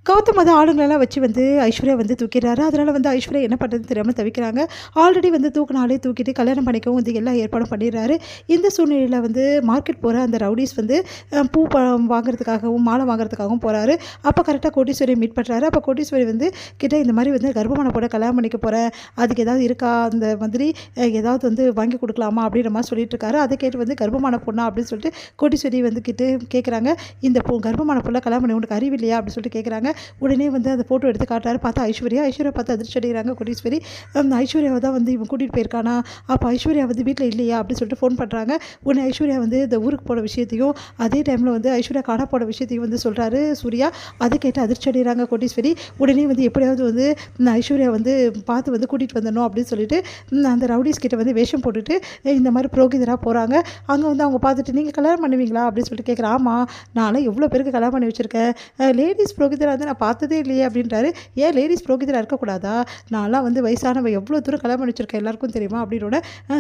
கௌதம் வந்து ஆளுங்களெல்லாம் வச்சு வந்து ஐஸ்வர்யா வந்து தூக்கிடுறாரு. அதனால் வந்து ஐஸ்வர்யா என்ன பண்ணுறதுன்னு தெரியாமல் தவிக்கிறாங்க. ஆல்ரெடி வந்து தூக்கினாலே தூக்கிட்டு கல்யாணம் பண்ணிக்கவும் வந்து எல்லா ஏற்பாடும் பண்ணிடுறாரு. இந்த சூழ்நிலையில் வந்து மார்க்கெட் போகிற அந்த ரவுடிஸ் வந்து பூ பழம் வாங்குறதுக்காகவும் மாலை வாங்குறதுக்காகவும் போகிறாரு. அப்போ கரெக்டாக கோட்டீஸ்வரியை மீட் பண்ணுறாரு. அப்போ கோட்டீஸ்வரி வந்து கிட்ட இந்த மாதிரி வந்து கர்ப்பமான பொண்ணை கல்யாணம் பண்ணிக்க போகிறேன், அதுக்கு ஏதாவது இருக்கா, அந்த மாதிரி ஏதாவது வந்து வாங்கி கொடுக்கலாமா அப்படின்ற மாதிரி சொல்லிட்டு இருக்காரு. அதை கேட்டு வந்து கர்ப்பமான பொண்ணா அப்படின்னு சொல்லிட்டு கோட்டீஸ்வரி வந்து கிட்ட கேட்குறாங்க. இந்த கர்ப்பமான பொண்ணை கல்யாணம் பண்ணி உனக்கு அறிவில்லையா அப்படின்னு சொல்லிட்டு கேட்குறாங்க. உடனே வந்து அந்த ஃபோட்டோ எடுத்து காட்டுறாரு. பார்த்தா ஐஸ்வர்யா பார்த்து அதிர்ச்சி அடைகிறாங்க கோடீஸ்வரி. ஐஸ்வர்யாவை தான் வந்து இவன் கூட்டிகிட்டு போயிருக்கானா, அப்போ ஐஸ்வர்யா வந்து வீட்டில் இல்லையா அப்படின்னு சொல்லிட்டு ஃபோன் பண்ணுறாங்க. உடனே ஐஸ்வர்யா வந்து இந்த ஊருக்கு போன விஷயத்தையும் அதே டைமில் வந்து ஐஸ்வர்யா காண போன விஷயத்தையும் வந்து சொல்கிறாரு சூர்யா. அதை கேட்டு அதிர்ச்சி அடைகிறாங்க கோடீஸ்வரி. உடனே வந்து எப்படியாவது வந்து ஐஸ்வர்யா வந்து பார்த்து வந்து கூட்டிகிட்டு வந்துடணும் அப்படின்னு சொல்லிட்டு அந்த ரவுடிஸ் கிட்ட வந்து வேஷம் போட்டுட்டு இந்த மாதிரி புரோகிதராக போகிறாங்க. அங்கே வந்து அவங்க பார்த்துட்டு நீங்கள் கல்யாணம் பண்ணுவீங்களா அப்படின்னு சொல்லிட்டு கேட்குறேன். ஆமாம், நானும் எவ்வளோ பேருக்கு கல்யாணம் பண்ணி வச்சுருக்கேன், லேடிஸ் புரோகிதராக வந்து நான் பார்த்ததே இல்லையே அப்படின்றாரு. ஏன் லேடிஸ் புரோகிதராக இருக்கக்கூடாதா, நான்லாம் வந்து வயசானவ எவ்வளோ தூரம் கல்யாணம் பண்ணி வச்சுருக்கேன் எல்லாருக்கும் தெரியுமா அப்படின்னோட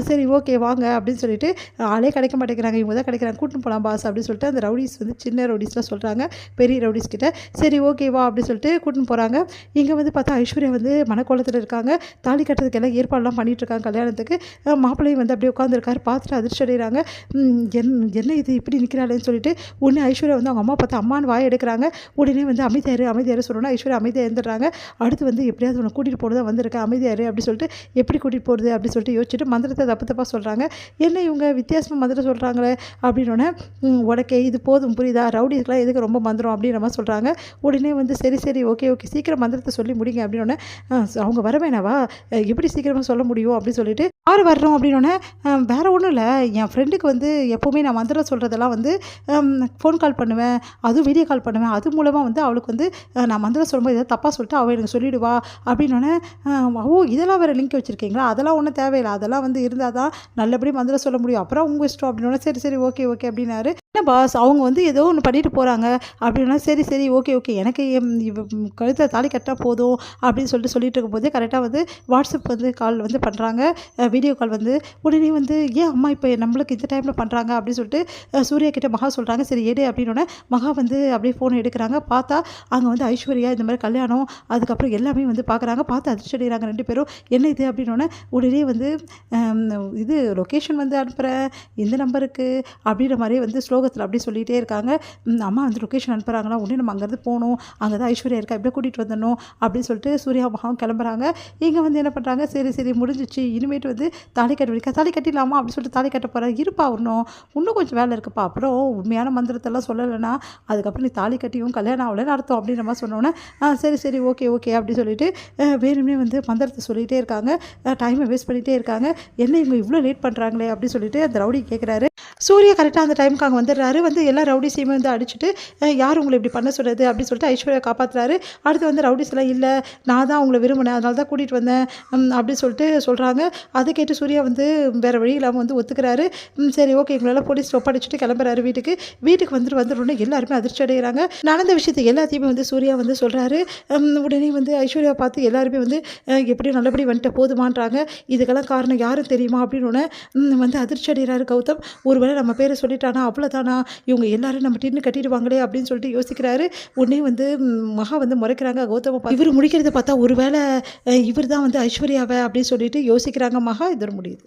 சரி ஓகே வாங்க அப்படின்னு சொல்லிட்டு ஆளே கிடைக்க மாட்டேங்கிறாங்க, இவங்க தான் கிடைக்கிறாங்க, கூட்டின்னு போகலாம் பாஸ் அப்படின்னு சொல்லிட்டு அந்த ரவுடிஸ் வந்து சின்ன ரவுடிஸ்லாம் சொல்கிறாங்க பெரிய ரவுடிஸ் கிட்ட. சரி ஓகேவா அப்படின்னு சொல்லிட்டு கூட்டின்னு போகிறாங்க. இங்கே வந்து பார்த்தா ஐஸ்வர்யா வந்து மனக்கோலத்தில் இருக்காங்க. தாலி கட்டுறதுக்கு எல்லாம் ஏற்பாடுலாம் பண்ணிட்டு இருக்காங்க கல்யாணத்துக்கு. மாப்பிள்ளையும் வந்து அப்படியே உட்காந்துருக்காரு. பார்த்துட்டு அதிர்ச்சி அடைகிறாங்க. என்ன இது இப்படி நிற்கிறாளேன்னு சொல்லிட்டு உடனே ஐஸ்வர்யா வந்து அவங்க அம்மா பார்த்து அம்மான்னு வாய் எடுக்கிறாங்க. உடனே வந்து அமைதியாரு சொல்லணும். ஐஸ்வர்யா அமைதியாக இருந்துடுறாங்க. அடுத்து வந்து எப்படியாவது உன்னை கூட்டிகிட்டு போகிறது தான் வந்திருக்கேன், அமைதியாரு அப்படின்னு சொல்லிட்டு எப்படி கூட்டிகிட்டு போகிறது அப்படின்னு சொல்லிட்டு யோசிச்சுட்டு மந்திரத்தை தப்பாக சொல்கிறாங்க. என்ன இவங்க வித்தியாசமாக மந்திரம் சொல்கிறாங்களே அப்படின்னோடனே உடக்கே இது போதும் புரியுதா, ரவுடிஸ்லாம் எதுக்கு ரொம்ப மந்திரம் அப்படின்ற மாதிரி சொல்கிறாங்க. உடனே வந்து சரி ஓகே சீக்கிரம் மந்திரத்தை சொல்லி முடிங்க அப்படின்னோடனே அவங்க வர வேணாவா, எப்படி சீக்கிரமாக சொல்ல முடியும் அப்படின்னு சொல்லிட்டு யார் வர்றோம் அப்படின்னோடனே வேறு ஒன்றும் இல்லை, என் ஃப்ரெண்டுக்கு வந்து எப்போவுமே நான் மந்திரம் சொல்கிறதெல்லாம் வந்து ஃபோன் கால் பண்ணுவேன், அதுவும் வீடியோ கால் பண்ணுவேன், அது மூலமாக வந்து அவளுக்கு வந்து நான் மந்திரம் சொல்லும்போது ஏதாவது தப்பாக சொல்லிட்டு அவள் எனக்கு சொல்லிவிடுவா அப்படின்னோடனே ஓ இதெல்லாம் வேறு லிங்க் வச்சுருக்கீங்களா, அதெல்லாம் ஒன்றும் தேவையில்லை, அதெல்லாம் வந்து இருந்தால் தான் நல்லபடி மந்திரம் சொல்ல முடியும், அப்புறம் உங்கள் இஷ்டம் அப்படின்னோடனே சரி ஓகே அப்படின்னாரு. என்ன பாஸ் அவங்க வந்து ஏதோ ஒன்று பண்ணிட்டு போகிறாங்க அப்படின்னா சரி ஓகே எனக்கு கழுத்தில் தாலி கட்டினா போதும் அப்படின்னு சொல்லிட்டு இருக்கும்போதே கரெக்டாக வந்து வாட்ஸ்அப் வந்து கால் வந்து பண்ணுறாங்க, வீடியோ கால் வந்து. உடனே வந்து ஏன் அம்மா இப்போ நம்மளுக்கு இந்த டைமில் பண்ணுறாங்க அப்படின்னு சொல்லிட்டு சூர்யா கிட்ட மகா சொல்கிறாங்க. சரி எடு அப்படின்னோடனே மகா வந்து அப்படியே ஃபோன் எடுக்கிறாங்க. பார்த்தா அங்கே வந்து ஐஸ்வர்யா இந்த மாதிரி கல்யாணம் அதுக்கப்புறம் எல்லாமே வந்து பார்க்குறாங்க. பார்த்து அதிர்ச்சி அடைகிறாங்க ரெண்டு பேரும். என்ன இது அப்படின்னோடனே உடனே வந்து இது லொக்கேஷன் வந்து அனுப்புகிறேன் இந்த நம்பருக்கு அப்படின்ற மாதிரி வந்து ஸ்லோகத்தில் அப்படி சொல்லிகிட்டே இருக்காங்க. அம்மா வந்து லொக்கேஷன் அனுப்புகிறாங்களா, உடனே நம்ம அங்கேருந்து போகணும், அங்கே தான் ஐஸ்வர்யா இருக்கா, எப்படியே கூட்டிகிட்டு வந்துடணும் அப்படின்னு சொல்லிட்டு சூர்யா மகாவும் கிளம்புறாங்க. இங்கே வந்து என்ன பண்ணுறாங்க, சரி முடிஞ்சிச்சு, இனிமேட்டு வந்து தாலி கட்டிடலாமா அப்படின்னு சொல்லிட்டு தாலி கட்ட போகிறேன், இருப்பா இன்னும் கொஞ்சம் வேலை இருக்குப்பா, அப்புறம் உண்மையான மந்திரத்தெல்லாம் சொல்லலைன்னா அதுக்கப்புறம் நீ தாலி கட்டியும் கல்யாணம் ஆகலைன்னு அர்த்தம் அப்படின்ற மாதிரி சொன்னோன்னே சரி ஓகே அப்படின்னு சொல்லிட்டு வேணுமே வந்து மந்திரத்தை சொல்லிகிட்டே இருக்காங்க. டைமை வேஸ்ட் பண்ணிகிட்டே இருக்காங்க. என்ன இவங்க இவ்வளோ லேட் பண்ணுறாங்களே அப்படின்னு சொல்லிட்டு அந்த ரவுடி கேட்குறாரு. சூர்யா கரெக்டாக அந்த டைமுக்கு அங்கே வந்துடுறாரு. வந்து எல்லா ரவுடிஸையுமே வந்து அடிச்சுட்டு யார் உங்களை இப்படி பண்ண சொல்கிறது அப்படின்னு சொல்லிட்டு ஐஸ்வர்யா காப்பாற்றுறாரு. அடுத்து வந்து ரவுடிஸ் எல்லாம் இல்லை, நான் தான் உங்களை விரும்பினேன், அதனால தான் கூட்டிகிட்டு வந்தேன் அப்படின்னு சொல்லிட்டு சொல்கிறாங்க. அதை கேட்டு சூர்யா வந்து வேறு வழி இல்லாமல் வந்து ஒத்துக்கிறாரு. சரி ஓகே இவங்களெல்லாம் போலீஸ் ஒப்படைச்சிட்டு கிளம்புறாரு வீட்டுக்கு வந்துட்டு எல்லாருமே அதிர்ச்சி அடைகிறாங்க. நடந்த விஷயத்தை எல்லாத்தையுமே வந்து சூர்யா வந்து சொல்கிறாரு. உடனே வந்து ஐஸ்வர்யா பார்த்து எல்லாருமே வந்து எப்படியும் நல்லபடி வந்துட்டு போதுமான்றாங்க. இதுக்கெல்லாம் காரணம் யாரும் தெரியுமா அப்படின்னு வந்து அதிர்ச்சி அடைகிறாரு கௌதம். ஒருவேளை நம்ம பேரை சொல்லிட்டானா அவ்வளோதானா, இவங்க எல்லாரும் நம்ம டின்னு கட்டிடுவாங்களே அப்படின்னு சொல்லிட்டு யோசிக்கிறாரு. உடனே வந்து மகா வந்து முறைக்கிறாங்க கௌதம். இவர் முடிக்கிறத பார்த்தா ஒருவேளை இவர் தான் வந்து ஐஸ்வர்யாவை அப்படின்னு சொல்லிட்டு யோசிக்கிறாங்க மகா. இதோட முடியுது.